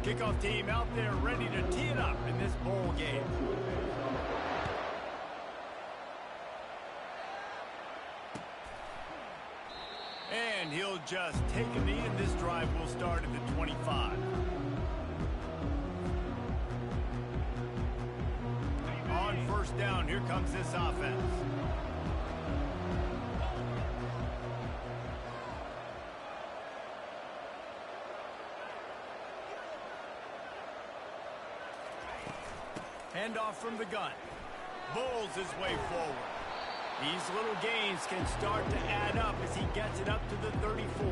Kickoff team out there ready to tee it up in this bowl game. And he'll just take a knee, and this drive will start at the 25. On first down, here comes this offense. Handoff from the gun. Bowls his way forward. These little gains can start to add up as he gets it up to the 34.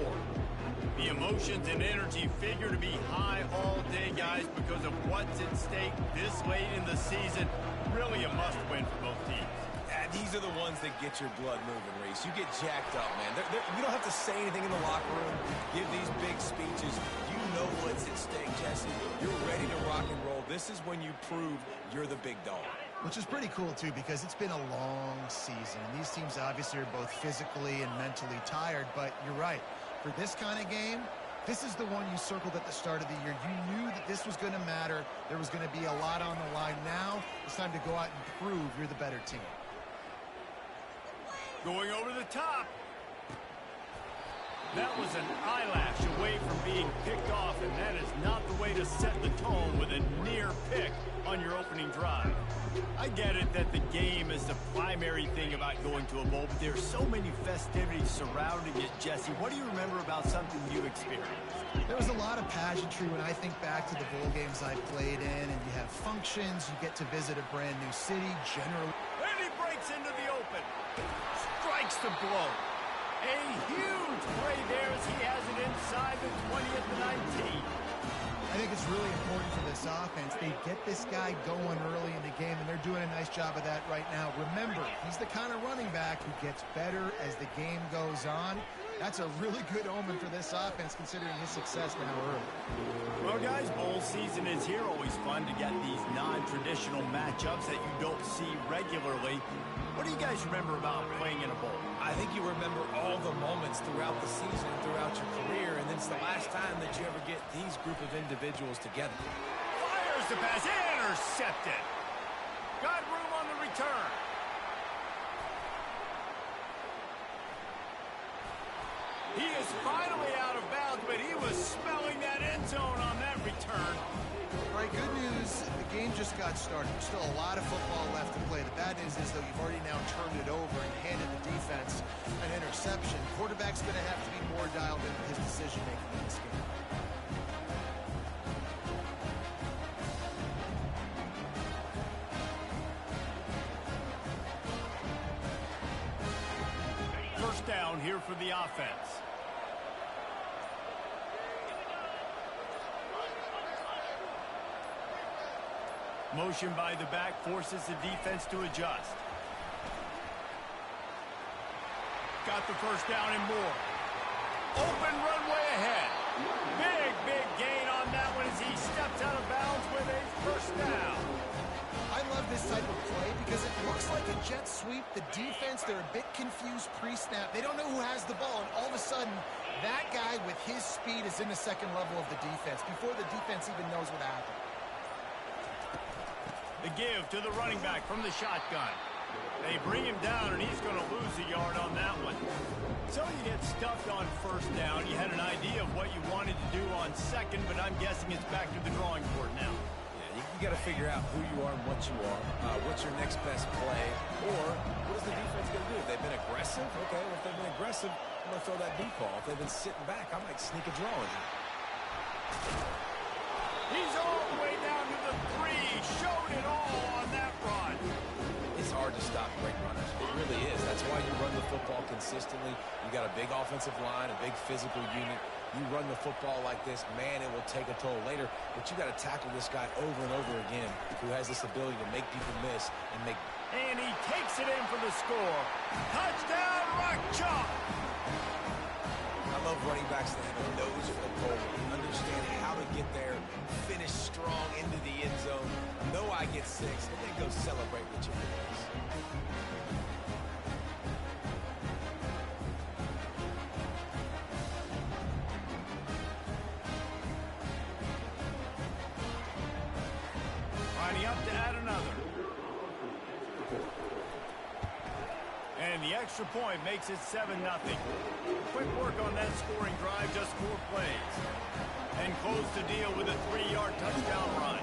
The emotions and energy figure to be high all day, guys, because of what's at stake this late in the season. Really a must-win for both teams. These are the ones that get your blood moving, Reese. You get jacked up, man. You don't have to say anything in the locker room, give these big speeches. You know what's at stake, Jesse. You're ready to rock and roll. This is when you prove you're the big dog. Which is pretty cool, too, because it's been a long season. And these teams obviously are both physically and mentally tired, but you're right. For this kind of game, this is the one you circled at the start of the year. You knew that this was going to matter. There was going to be a lot on the line. Now it's time to go out and prove you're the better team. Going over the top. That was an eyelash away from being picked off, and that is not the way to set the tone with a near pick on your opening drive. I get it that the game is the primary thing about going to a bowl, but there's so many festivities surrounding it, Jesse. What do you remember about something you experienced? There was a lot of pageantry when I think back to the bowl games I played in, and you have functions, you get to visit a brand new city, generally. And he breaks into the open. Strikes the blow. A huge play there as he has it inside the 20 at the 19. I think it's really important for this offense. They get this guy going early in the game, and they're doing a nice job of that right now. Remember, he's the kind of running back who gets better as the game goes on. That's a really good omen for this offense, considering his success now early. Well, guys, bowl season is here. Always fun to get these non-traditional matchups that you don't see regularly. What do you guys remember about playing in a bowl? I think you remember all the moments throughout the season, throughout your career, and it's the last time that you ever get these group of individuals together. Fires the pass, intercepted. Got room on the return. He is finally out of bounds, but he was smelling that end zone on that return. All right, good news. The game just got started. There's still a lot of football left to play. The bad news is, though, you've already now turned it over and handed the defense an interception. Quarterback's going to have to be more dialed in with his decision-making in this game. First down here for the offense. Motion by the back forces the defense to adjust. Got the first down and more. Open runway ahead. Big gain on that one as he steps out of bounds with a first down. I love this type of play because it looks like a jet sweep. The defense, they're a bit confused pre-snap. They don't know who has the ball, and all of a sudden, that guy with his speed is in the second level of the defense before the defense even knows what happened. The give to the running back from the shotgun. They bring him down, and he's going to lose a yard on that one. So you get stuffed on first down. You had an idea of what you wanted to do on second, but I'm guessing it's back to the drawing board now. Yeah, you got to figure out who you are and what you are. What's your next best play? Or what is the defense going to do? If they've been aggressive, okay, well, if they've been aggressive, I'm going to throw that deep ball. If they've been sitting back, I might sneak a draw in here. He's all the way down to the 3. Showed it all on that run. It's hard to stop great runners. It really is. That's why you run the football consistently. You got a big offensive line, a big physical unit. You run the football like this, man, it will take a toll later. But you got to tackle this guy over and over again who has this ability to make people miss and make... And he takes it in for the score. Touchdown, Rock Chalk! I love running backs that have a nose for the goal, understand how to get there, finish strong into the end zone, know I get 6, and then go celebrate with your boys. extra point makes it 7-0. Quick work on that scoring drive, just 4 plays. And close the deal with a 3-yard touchdown run.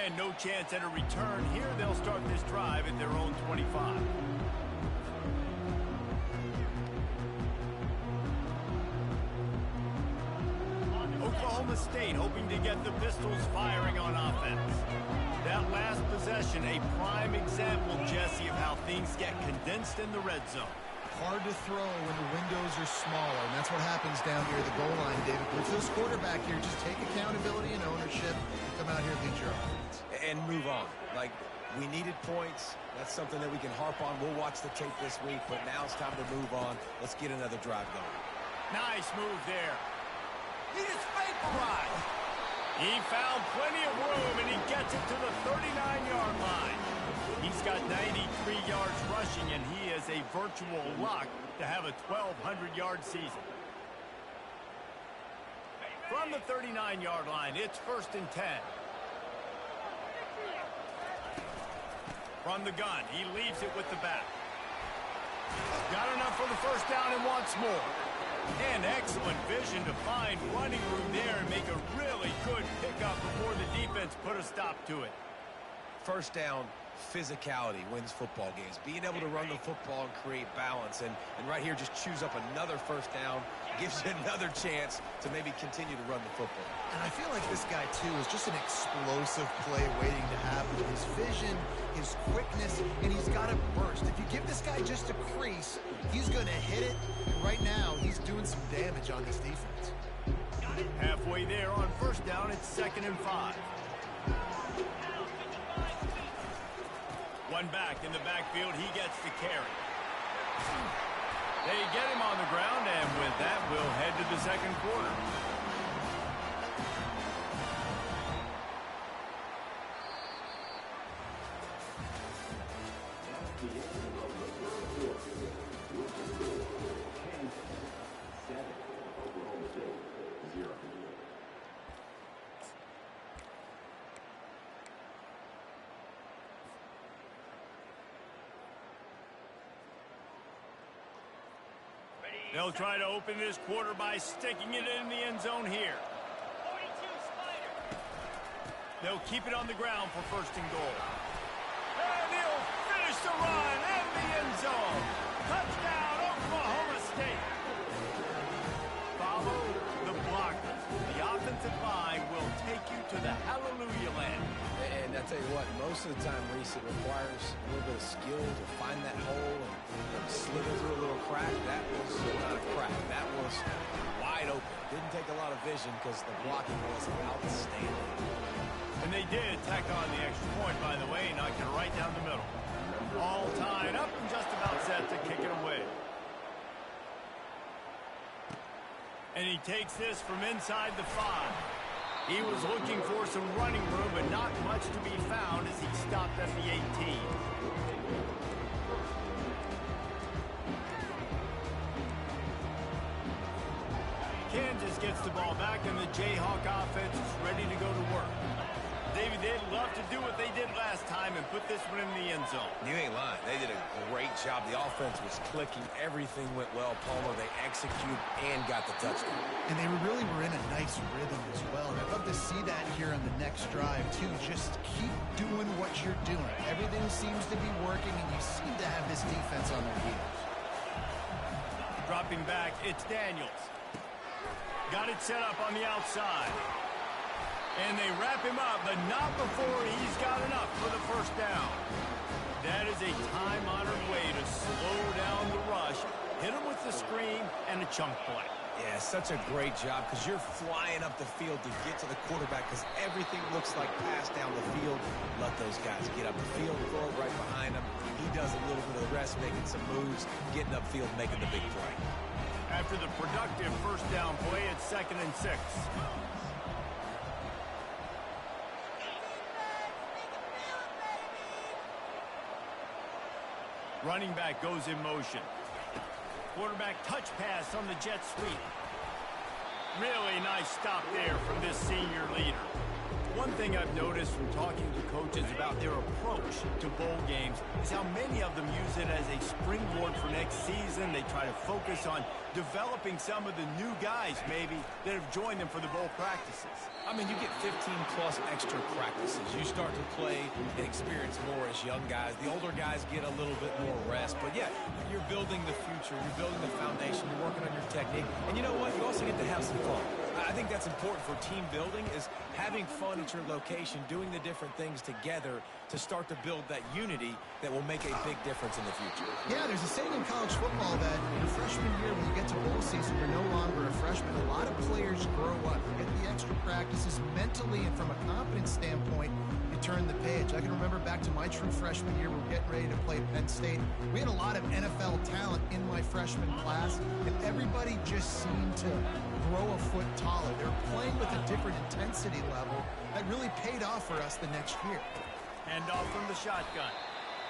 And no chance at a return here. They'll start this drive at their own 25. Oklahoma State hoping to get the Pistols firing on offense. That last possession, a prime example, Jesse, of how things get condensed in the red zone. Hard to throw when the windows are smaller, and that's what happens down here at the goal line, David. But if this quarterback here, just take accountability and ownership and come out here and lead your offense. And move on. Like, we needed points. That's something that we can harp on. We'll watch the tape this week, but now it's time to move on. Let's get another drive going. Nice move there. He just vaporized. He found plenty of room, and he gets it to the 39-yard line. He's got 93 yards rushing, and he is a virtual lock to have a 1,200-yard season. From the 39-yard line, it's 1st and 10. From the gun, he leaves it with the back. Got enough for the first down and wants more. And excellent vision to find running room there and make a really good pickup before the defense put a stop to it. First down, physicality wins football games. Being able to run the football and create balance. And right here, just choose up another first down. Gives you another chance to maybe continue to run the football. And I feel like this guy, too, is just an explosive play waiting to happen. His vision, his quickness, and he's got a burst. If you give this guy just a crease, he's going to hit it. And right now, he's doing some damage on this defense. Halfway there on first down, it's 2nd and 5. One back in the backfield, he gets the carry. They get him on the ground, and with that, we'll head to the second quarter. They'll try to open this quarter by sticking it in the end zone here. They'll keep it on the ground for 1st and goal. And he'll finish the run in the end zone. Touchdown, Oklahoma State. Follow the blockers. The offensive line will take you to the hallelujah land. And I tell you what, most of the time, Reese, it requires a little bit of skill to find that hole and slither through a little crack. That was not a crack. That was wide open. Didn't take a lot of vision because the blocking was outstanding. And they did tack on the extra point, by the way, knocked it right down the middle. All tied up and just about set to kick it away. And he takes this from inside the 5. He was looking for some running room, but not much to be found as he stopped at the 18. Kansas gets the ball back, and the Jayhawk offense is ready to go to work. David, they'd love to do what they did last time and put this one in the end zone. You ain't lying. They did a great job. The offense was clicking. Everything went well. Palmer, they executed and got the touchdown. And they really were in a nice rhythm as well. And I'd love to see that here on the next drive, too. Just keep doing what you're doing. Everything seems to be working, and you seem to have this defense on their heels. Dropping back, it's Daniels. Got it set up on the outside. And they wrap him up, but not before he's got enough for the first down. That is a time-honored way to slow down the rush, hit him with the screen, and a chunk play. Yeah, such a great job because you're flying up the field to get to the quarterback because everything looks like pass down the field. Let those guys get up the field, throw it right behind him. He does a little bit of the rest, making some moves, getting upfield, making the big play. After the productive first down play, it's 2nd and 6. Running back goes in motion. Quarterback touch pass on the jet sweep. Really nice stop there from this senior leader. One thing I've noticed from talking to coaches about their approach to bowl games is how many of them use it as a springboard for next season. They try to focus on developing some of the new guys, maybe, that have joined them for the bowl practices. I mean, you get 15-plus extra practices. You start to play and experience more as young guys. The older guys get a little bit more rest. But, yeah, you're building the future. You're building the foundation. You're working on your technique. And you know what? You also get to have some fun. I think that's important for team building, is having fun at your location, doing the different things together to start to build that unity that will make a big difference in the future. Yeah, there's a saying in college football that in your freshman year, when you get to bowl season, you're no longer a freshman. A lot of players grow up. You get the extra practices mentally, and from a confidence standpoint, you turn the page. I can remember back to my true freshman year, we were getting ready to play Penn State. We had a lot of NFL talent in my freshman class, and everybody just seemed to grow a foot taller. They were playing with a different intensity level that really paid off for us the next year. Hand off from the shotgun.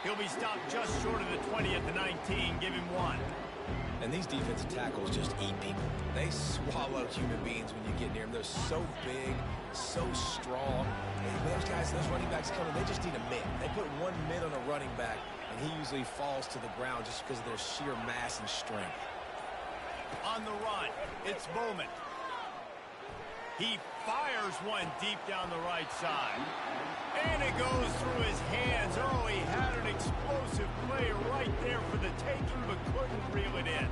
He'll be stopped just short of the 20 at the 19. Give him one. And these defensive tackles just eat people. They swallow human beings when you get near them. They're so big, so strong. And those guys, those running backs coming, they just need a mid. They put one mid on a running back, and he usually falls to the ground just because of their sheer mass and strength. On the run, it's Bowman. He fires one deep down the right side. And it goes through his hands. Oh, he had an explosive play right there for the taking, but couldn't reel it in.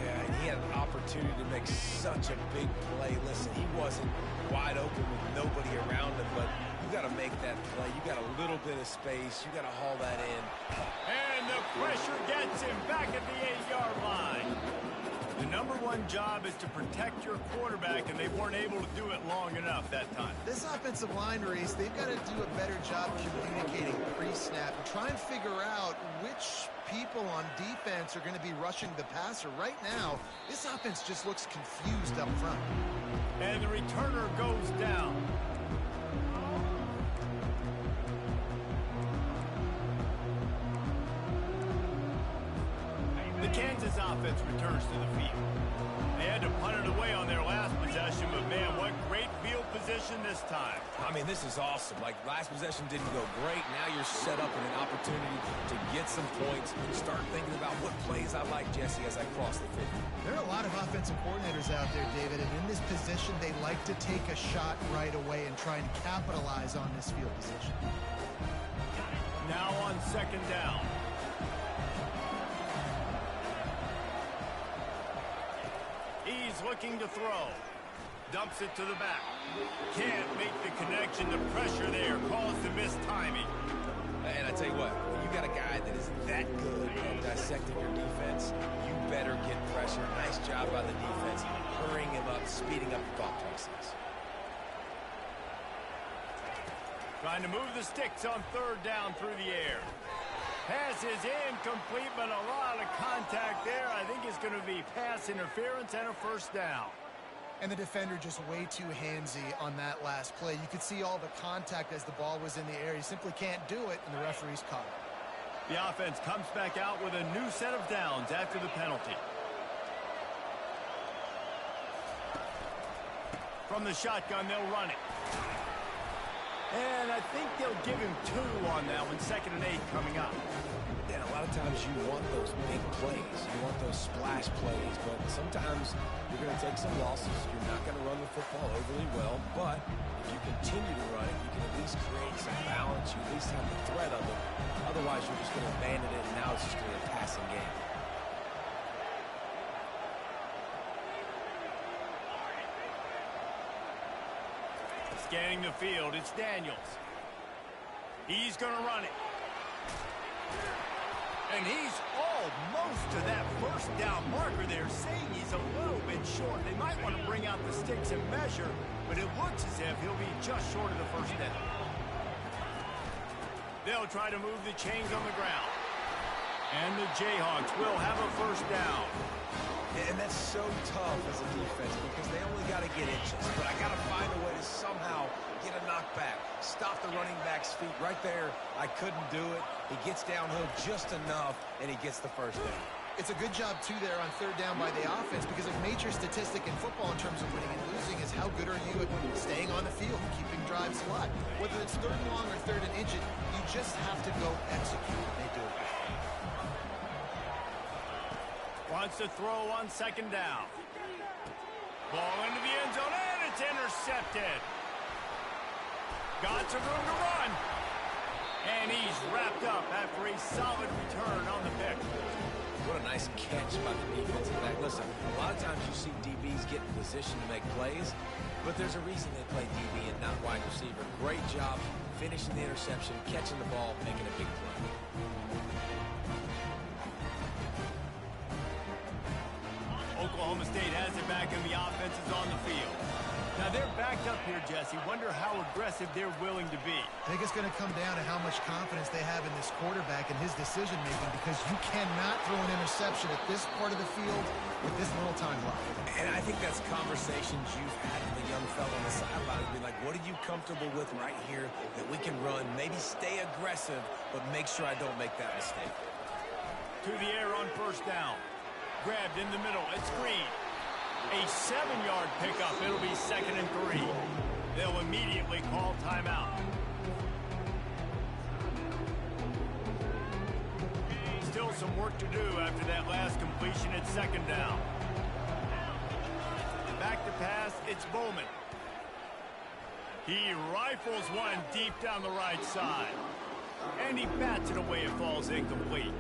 Yeah, and he had an opportunity to make such a big play. Listen, he wasn't wide open with nobody around him, but you got to make that play. You got a little bit of space. You got to haul that in. And the pressure gets him back at the 8-yard line. The number one job is to protect your quarterback, and they weren't able to do it long enough that time. This offensive line, Reese, they've got to do a better job communicating pre-snap and try and figure out which people on defense are going to be rushing the passer. Right now, this offense just looks confused up front. And the returner goes down. The Kansas offense returns to the field. They had to punt it away on their last possession, but man, what great field position this time. I mean, this is awesome. Like, last possession didn't go great. Now you're set up in an opportunity to get some points and start thinking about what plays I like, Jesse, as I cross the field. There are a lot of offensive coordinators out there, David, and in this position, they like to take a shot right away and try and capitalize on this field position. Now on second down. He's looking to throw. Dumps it to the back. Can't make the connection. The pressure there caused the missed timing. And I tell you what, when you got a guy that is that good at dissecting your defense, you better get pressure. Nice job by the defense, hurrying him up, speeding up the thought process. Trying to move the sticks on third down through the air. Pass is incomplete, but a lot of contact there. I think it's going to be pass interference and a first down. And the defender just way too handsy on that last play. You could see all the contact as the ball was in the air. He simply can't do it, and the referee's caught it. The offense comes back out with a new set of downs after the penalty. From the shotgun, they'll run it. And I think they'll give him 2 on that one. 2nd and 8 coming up. And a lot of times you want those big plays. You want those splash plays. But sometimes you're going to take some losses. You're not going to run the football overly well. But if you continue to run it, you can at least create some balance. You at least have the threat of it. Otherwise, you're just going to abandon it, and now it's just going to be a passing game. Scanning the field, it's Daniels. He's going to run it. And he's almost to that first down marker there, saying he's a little bit short. They might want to bring out the sticks and measure, but it looks as if he'll be just short of the first down. They'll try to move the chains on the ground. And the Jayhawks will have a first down. And that's so tough as a defense because they only got to get inches. But I got to find a way to somehow get a knockback. Stop the running back's feet right there. I couldn't do it. He gets downhill just enough, and he gets the first down. It's a good job, too, there on third down by the offense, because a major statistic in football in terms of winning and losing is how good are you at staying on the field, keeping drives alive. Whether it's third and long or third and inch, you just have to go execute. They do it. Wants to throw on second down. Ball into the end zone, and it's intercepted. Got some room to run. And he's wrapped up after a solid return on the pick. What a nice catch by the defensive back. Listen, a lot of times you see DBs get in position to make plays, but there's a reason they play DB and not wide receiver. Great job finishing the interception, catching the ball, making a big play. Oklahoma State has it back, and the offense is on the field. Now, they're backed up here, Jesse. Wonder how aggressive they're willing to be. I think it's going to come down to how much confidence they have in this quarterback and his decision-making, because you cannot throw an interception at this part of the field with this little time left. And I think that's conversations you've had with the young fellow on the sideline. Be like, what are you comfortable with right here that we can run? Maybe stay aggressive, but make sure I don't make that mistake. To the air on first down. Grabbed in the middle. It's Green. A 7-yard pickup. It'll be 2nd and 3. They'll immediately call timeout. Still some work to do after that last completion at second down. Back to pass, it's Bowman. He rifles one deep down the right side. And he bats it away. It falls incomplete.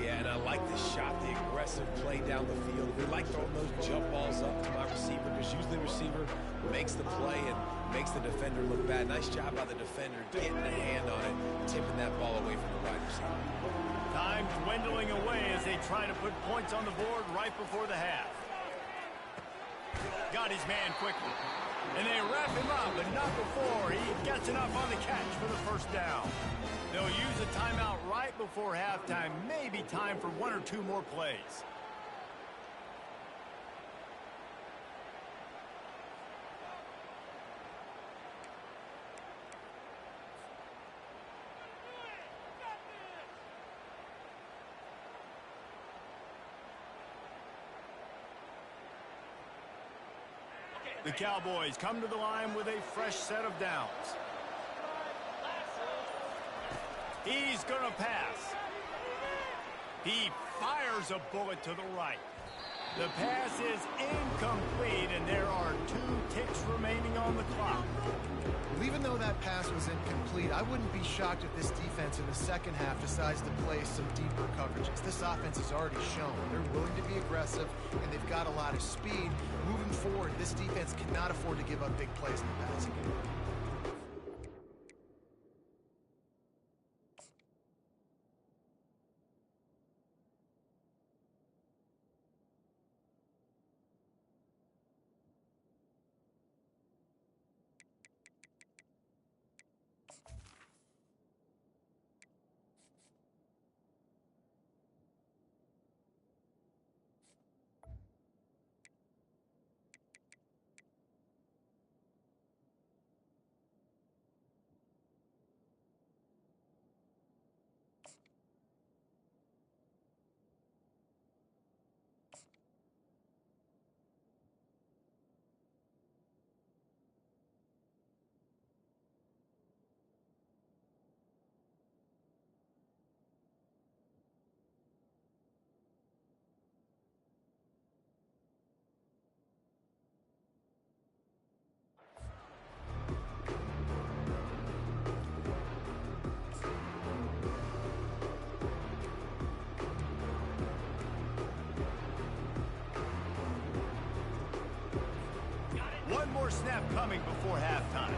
Yeah, and I like the shot, the aggressive play down the field. We like throwing those jump balls up to my receiver, because usually the receiver makes the play and makes the defender look bad. Nice job by the defender getting a hand on it, tipping that ball away from the wide receiver. Time dwindling away as they try to put points on the board right before the half. Got his man quickly. And they wrap him up, but not before he gets enough on the catch for the first down. They'll use a timeout right before halftime. Maybe time for 1 or 2 more plays. The Cowboys come to the line with a fresh set of downs. He's going to pass. He fires a bullet to the right. The pass is incomplete, and there are 2 ticks remaining on the clock. Well, even though that pass was incomplete, I wouldn't be shocked if this defense in the second half decides to play some deeper coverages. This offense has already shown they're willing to be aggressive, and they've got a lot of speed. Moving forward, this defense cannot afford to give up big plays in the passing game. One more snap coming before halftime.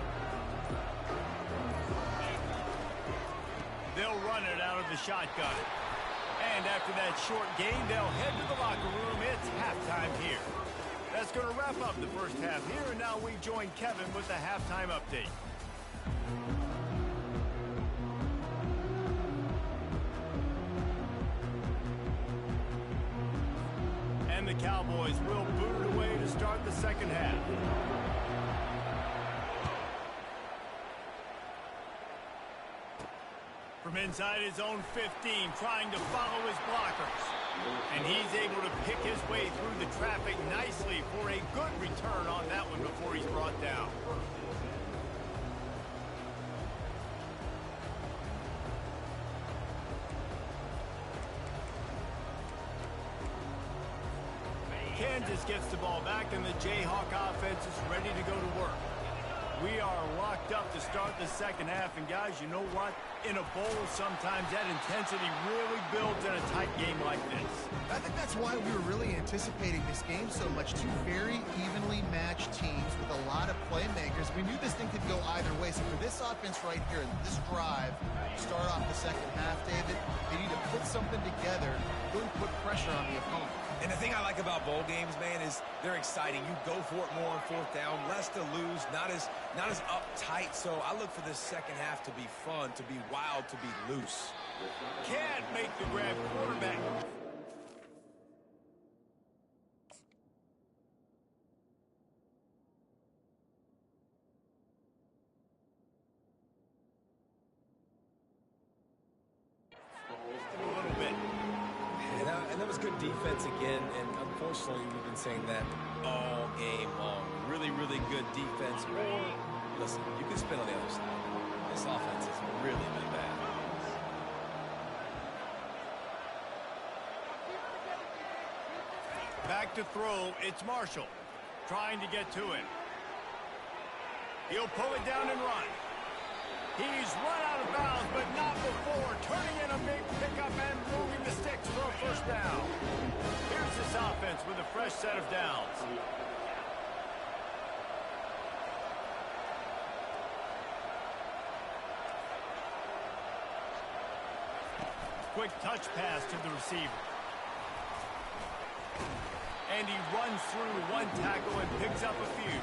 They'll run it out of the shotgun. And after that short gain, they'll head to the locker room. It's halftime here. That's going to wrap up the first half here, and now we join Kevin with the halftime update. And the Cowboys will boot it away to start the second half. From inside his own 15, trying to follow his blockers. And he's able to pick his way through the traffic nicely for a good return on that one before he's brought down. Kansas gets the ball back, and the Jayhawk offense is ready to go to work. We are locked up to start the second half, and guys, you know what? In a bowl, sometimes that intensity really builds in a tight game like this. I think that's why we were really anticipating this game so much. Two very evenly matched teams with a lot of playmakers. We knew this thing could go either way. So for this offense right here, this drive, start off the second half, David, they need to put something together, really put pressure on the opponent. And the thing I like about bowl games, man, is they're exciting. You go for it more on fourth down, less to lose, not as uptight. So I look for this second half to be fun, to be wild, to be loose. Can't make the grab, quarterback. And that was good defense again, and unfortunately we've been saying that all game long. Really, really good defense. Or, listen, you can spin on the other side. This offense has really been bad. Back to throw, it's Marshall. Trying to get to him. He'll pull it down and run. He's run out of bounds, but not before. Turning in a big pickup and moving the sticks for a first down. Here's this offense with a fresh set of downs. Quick touch pass to the receiver. And he runs through one tackle and picks up a few.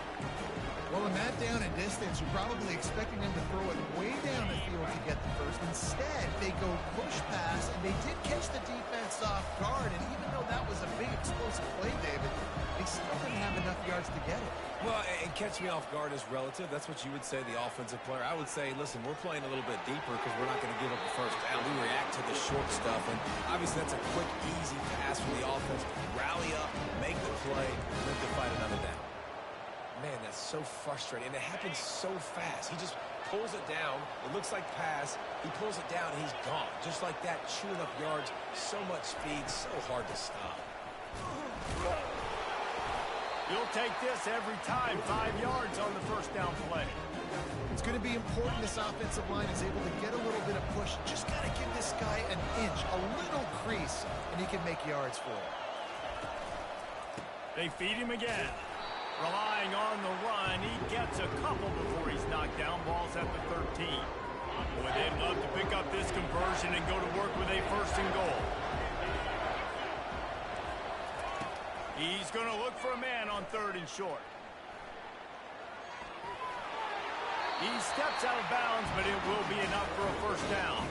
Well, in that down and distance, you're probably expecting them to throw it way down the field to get the first. Instead, they go push pass, and they did catch the defense off guard. And even though that was a big explosive play, David, they still didn't have enough yards to get it. Well, and catch me off guard is relative. That's what you would say, the offensive player. I would say, listen, we're playing a little bit deeper because we're not going to give up the first down. We react to the short stuff, and obviously that's a quick, easy pass for the offense. Rally up, make the play, live to fight another down. Man, that's so frustrating, and it happens so fast. He just pulls it down. It looks like pass. He pulls it down, and he's gone. Just like that, chewing up yards. So much speed, so hard to stop. You'll take this every time. 5 yards on the first down play. It's going to be important this offensive line is able to get a little bit of push. Just got to give this guy an inch, a little crease, and he can make yards for it. They feed him again. Relying on the run, he gets a couple before he's knocked down. Ball's at the 13. Boy, they'd love to pick up this conversion and go to work with a first and goal. He's going to look for a man on third and short. He steps out of bounds, but it will be enough for a first down.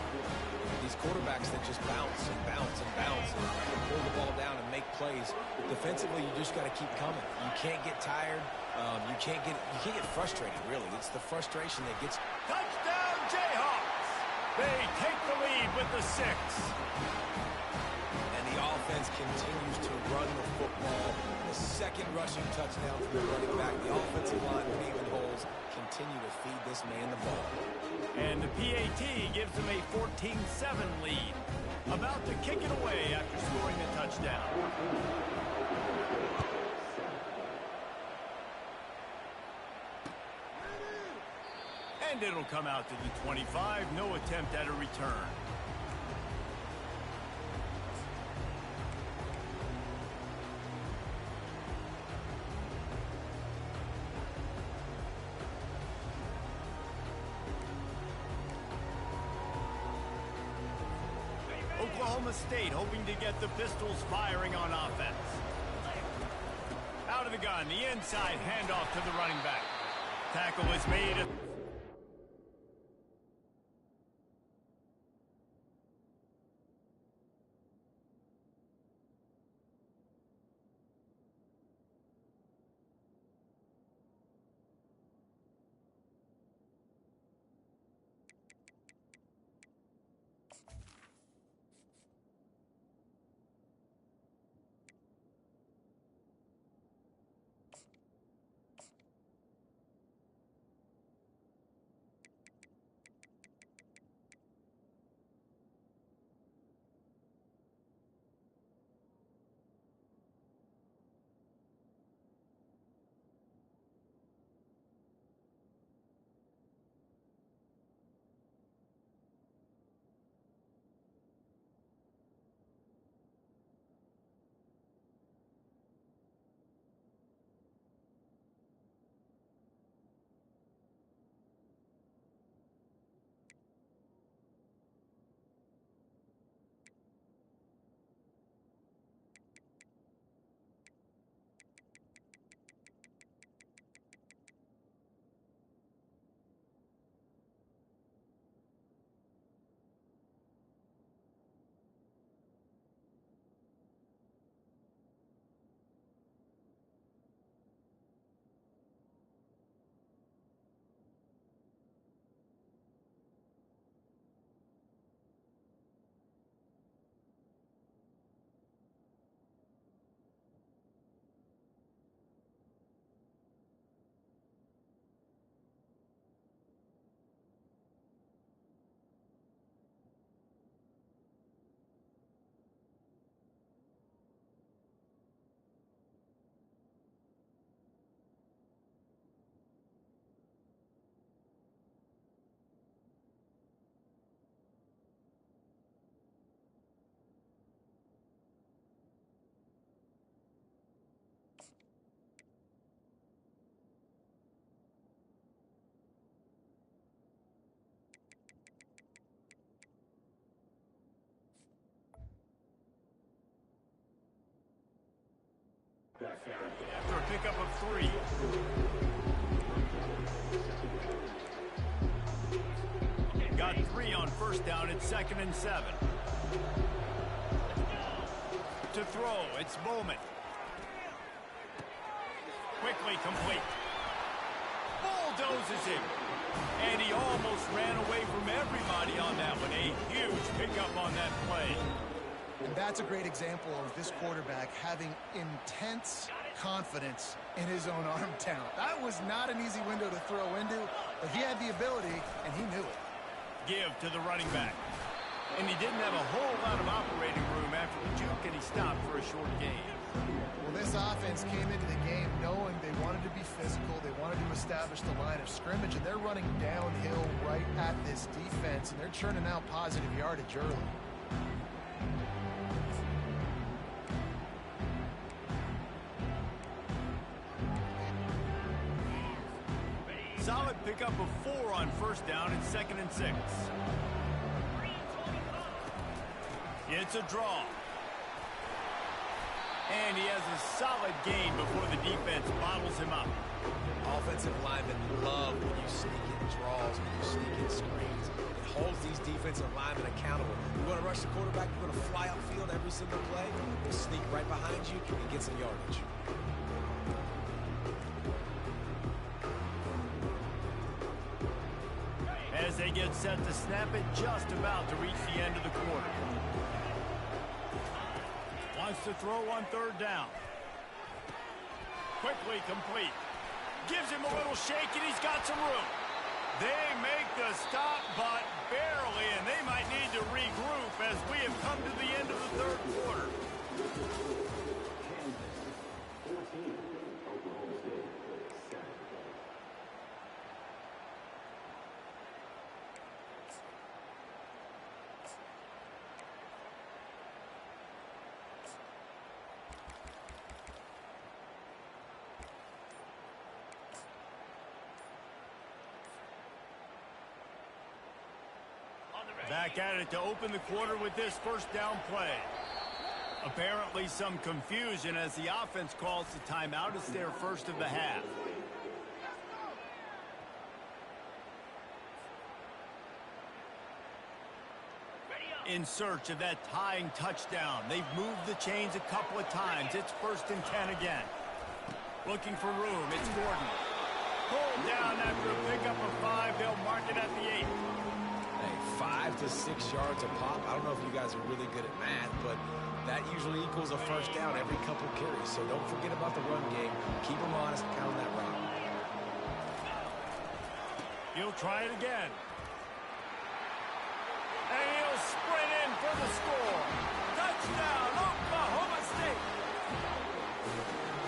These quarterbacks that just bounce and bounce and bounce and pull the ball down and make plays. Defensively, you just got to keep coming. You can't get tired. You can't get frustrated, really. It's the frustration that gets... Touchdown, Jayhawks! They take the lead with the 6. And the offense continues to run the football. The second rushing touchdown from the running back. The offensive line with even holes continue to feed this man the ball. And the PAT gives them a 14-7 lead. About to kick it away after scoring a touchdown. And it'll come out to the 25. No attempt at a return. Oklahoma State hoping to get the Pistols firing on offense. Out of the gun, the inside handoff to the running back. Tackle is made. pickup of 3. Got 3 on first down. It's 2nd and 7. To throw, it's Bowman. Quickly complete. Bulldozes him. And he almost ran away from everybody on that one. A huge pickup on that play. And that's a great example of this quarterback having intense confidence in his own arm talent. That was not an easy window to throw into, but he had the ability, and he knew it. Give to the running back. And he didn't have a whole lot of operating room after the juke, and he stopped for a short gain. Well, this offense came into the game knowing they wanted to be physical. They wanted to establish the line of scrimmage, and they're running downhill right at this defense, and they're churning out positive yardage early. Solid pickup of 4 on first down and 2nd and 6. It's a draw. And he has a solid gain before the defense bottles him up. Offensive linemen love when you sneak in draws, when you sneak in screens. It holds these defensive linemen accountable. You want to rush the quarterback, you want to fly outfield every single play, we'll sneak right behind you and get some yardage. As they get set to snap it, just about to reach the end of the quarter. Wants to throw on 3rd down. Quickly complete. Gives him a little shake, and he's got some room. They make the stop, but barely, and they might need to regroup as we have come to the end of the 3rd quarter. Back at it to open the quarter with this first down play. Apparently some confusion as the offense calls the timeout. It's their first of the half. In search of that tying touchdown. They've moved the chains a couple of times. It's 1st and 10 again. Looking for room. It's Gordon. Pulled down after a pickup of 5. They'll mark it at the 8. 5 to 6 yards a pop. I don't know if you guys are really good at math, but that usually equals a first down every couple carries. So don't forget about the run game. Keep them honest and count that route. He'll try it again. And he'll sprint in for the score. Touchdown, Oklahoma State.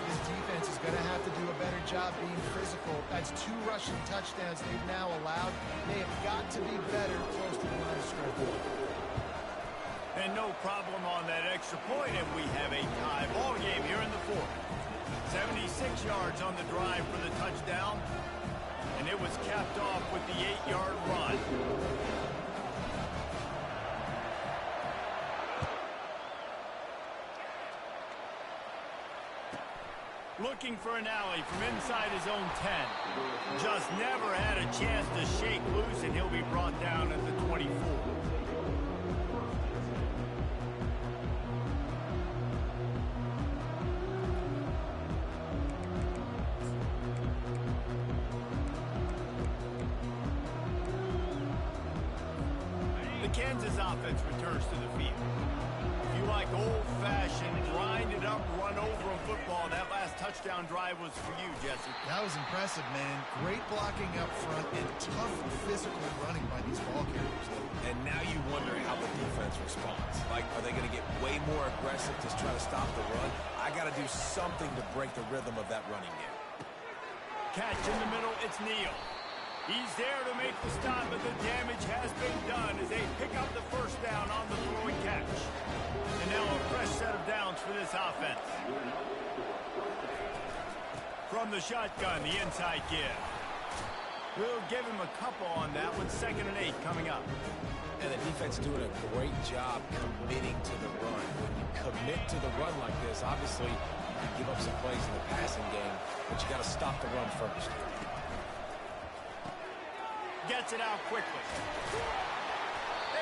This defense is going to have to do a better job being physical. That's 2 rushing touchdowns they've now allowed. They have got to be better close to the line of scrimmage. And no problem on that extra point, and we have a tie ball game here in the 4th. 76 yards on the drive for the touchdown, and it was capped off with the 8-yard run. Looking for an alley from inside his own 10. Just never had a chance to shake loose, and he'll be brought down at the 24. The Kansas offense returns to the field. If you like old-fashioned, grind-it-up, run-over football, that last touchdown drive was for you, Jesse. That was impressive, man. Great blocking up front and tough physical running by these ball carriers. And now you wonder how the defense responds. Like, are they going to get way more aggressive to try to stop the run? I got to do something to break the rhythm of that running game. Catch in the middle, it's Neal. He's there to make the stop, but the damage has been done as they pick up the first down on the throwing catch. And now a fresh set of downs for this offense. From the shotgun, the inside give. We'll give him a couple on that one. 2nd and 8 coming up. And the defense doing a great job committing to the run. When you commit to the run like this, obviously, You give up some plays in the passing game, but you got to stop the run first. Gets it out quickly.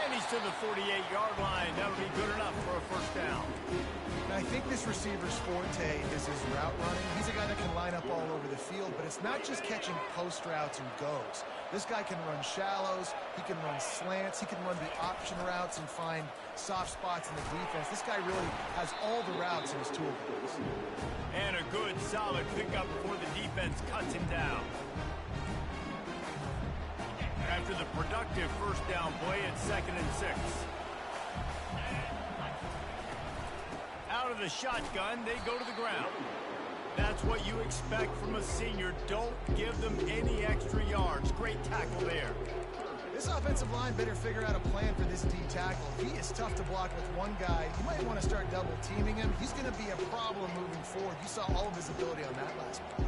And he's to the 48-yard line. That'll be good enough for a first down. And I think this receiver's forte is his route running. He's a guy that can line up all over the field, but it's not just catching post routes and goes. This guy can run shallows, he can run slants, he can run the option routes and find soft spots in the defense. This guy really has all the routes in his toolbox. And a good, solid pickup before the defense cuts him down. After the productive first down play, it's 2nd and 6. Out of the shotgun, they go to the ground. That's what you expect from a senior. Don't give them any extra yards. Great tackle there. This offensive line better figure out a plan for this D tackle. He is tough to block with one guy. You might want to start double teaming him. He's going to be a problem moving forward. You saw all of his ability on that last play.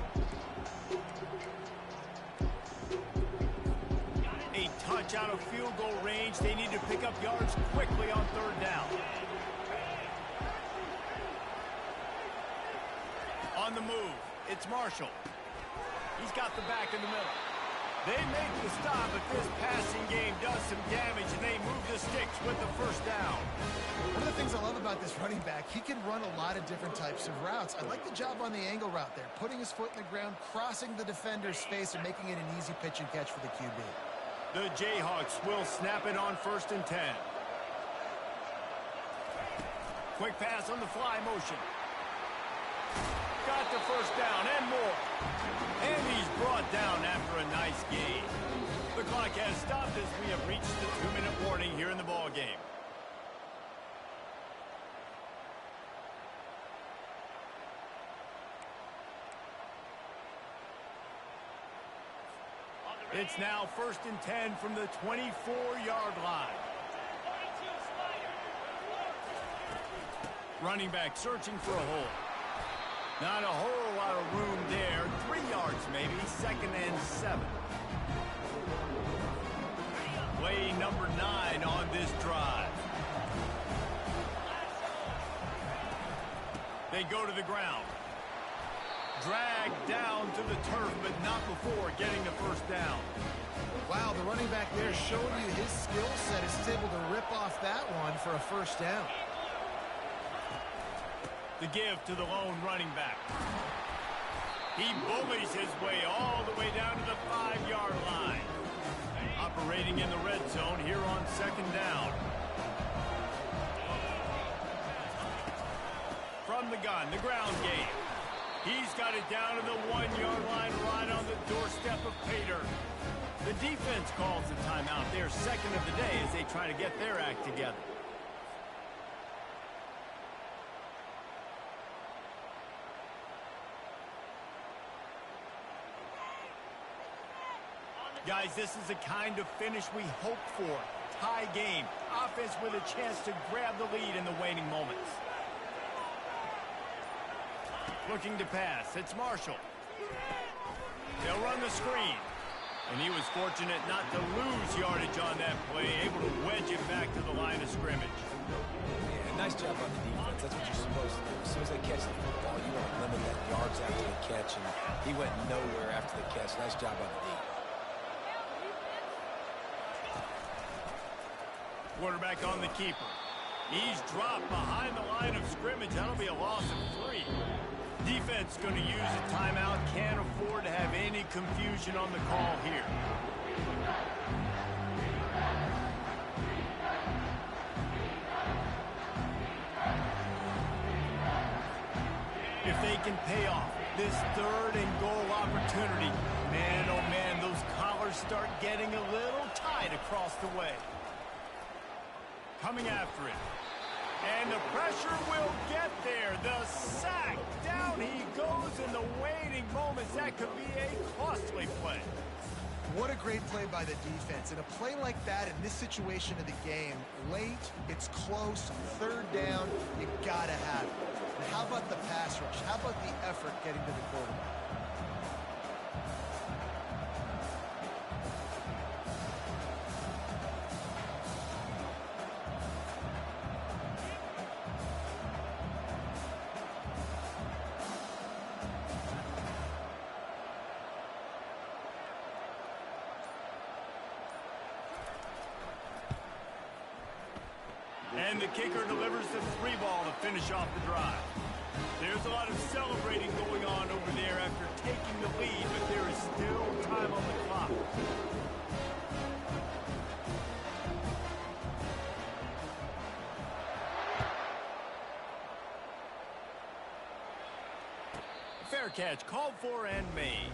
A touch out of field goal range. They need to pick up yards quickly on 3rd down. On the move, it's Marshall. He's got the back in the middle. They make the stop, but this passing game does some damage, and they move the sticks with the first down. One of the things I love about this running back, he can run a lot of different types of routes. I like the job on the angle route there, putting his foot in the ground, crossing the defender's face, and making it an easy pitch and catch for the QB. The Jayhawks will snap it on 1st and 10. Quick pass on the fly motion. Got the first down and more. And he's brought down after a nice gain. The clock has stopped as we have reached the 2-minute warning here in the ball game. It's now 1st and 10 from the 24-yard line. Running back searching for a hole. Not a whole lot of room there. 3 yards maybe. 2nd and 7. Play number 9 on this drive. They go to the ground. Dragged down to the turf, but not before getting the first down. Wow, the running back there showing you his skill set is able to rip off that one for a first down. The give to the lone running back. He bullies his way all the way down to the 5-yard line. Operating in the red zone here on 2nd down. From the gun, the ground game. He's got it down to the 1-yard line right on the doorstep of Pater. The defense calls the timeout. Their 2nd of the day as they try to get their act together. Guys, this is the kind of finish we hope for. Tie game. Offense with a chance to grab the lead in the waning moments. Looking to pass. It's Marshall. They'll run the screen. And he was fortunate not to lose yardage on that play, able to wedge it back to the line of scrimmage. Yeah, nice job on the defense. That's what you're supposed to do. As soon as they catch the football, you want to limit that yards after the catch, and he went nowhere after the catch. Nice job on the D. Quarterback on the keeper. He's dropped behind the line of scrimmage. That'll be a loss of 3. Defense going to use a timeout. Can't afford to have any confusion on the call here. If they can pay off this 3rd and goal opportunity, man, oh man, those collars start getting a little tight across the way. Coming after it. And the pressure will get there. The sack. Down he goes in the waiting moments. That could be a costly play. What a great play by the defense. And a play like that in this situation of the game, late, it's close, 3rd down, you gotta have it. And how about the pass rush? How about the effort getting to the quarterback? And the kicker delivers the 3 ball to finish off the drive. There's a lot of celebrating going on over there after taking the lead, but there is still time on the clock. Fair catch, called for and made.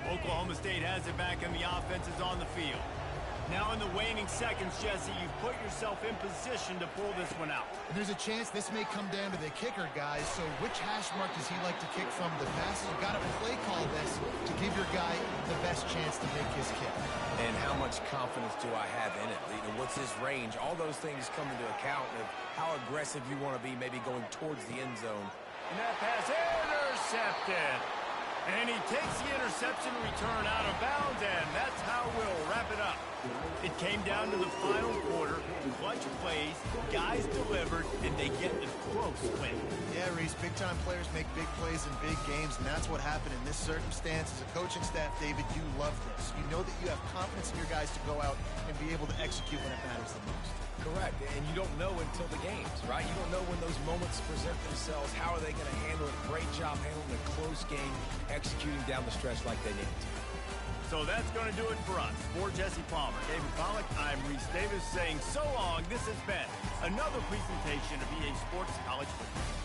Oklahoma State has it back and the offense is on the field. Now in the waning seconds, Jesse, you've put yourself in position to pull this one out. And there's a chance this may come down to the kicker, guys. So which hash mark does he like to kick from? The passes, you've got to play call this to give your guy the best chance to make his kick. And how much confidence do I have in it? What's his range? All those things come into account of how aggressive you want to be, maybe going towards the end zone. And that pass intercepted. And he takes the interception return out of bounds, and that's how we'll wrap it up. It came down to the final quarter, clutch plays, guys delivered, and they get the close win. Yeah, Reese, big-time players make big plays in big games, and that's what happened in this circumstance. As a coaching staff, David, you love this. You know that you have confidence in your guys to go out and be able to execute when it matters the most. Correct, and you don't know until the games, right? You don't know when those moments present themselves. How are they going to handle it? Great job handling a close game, executing down the stretch like they needed to. So that's going to do it for us. For Jesse Palmer, David Pollack, I'm Reese Davis saying so long. This has been another presentation of EA Sports College Football.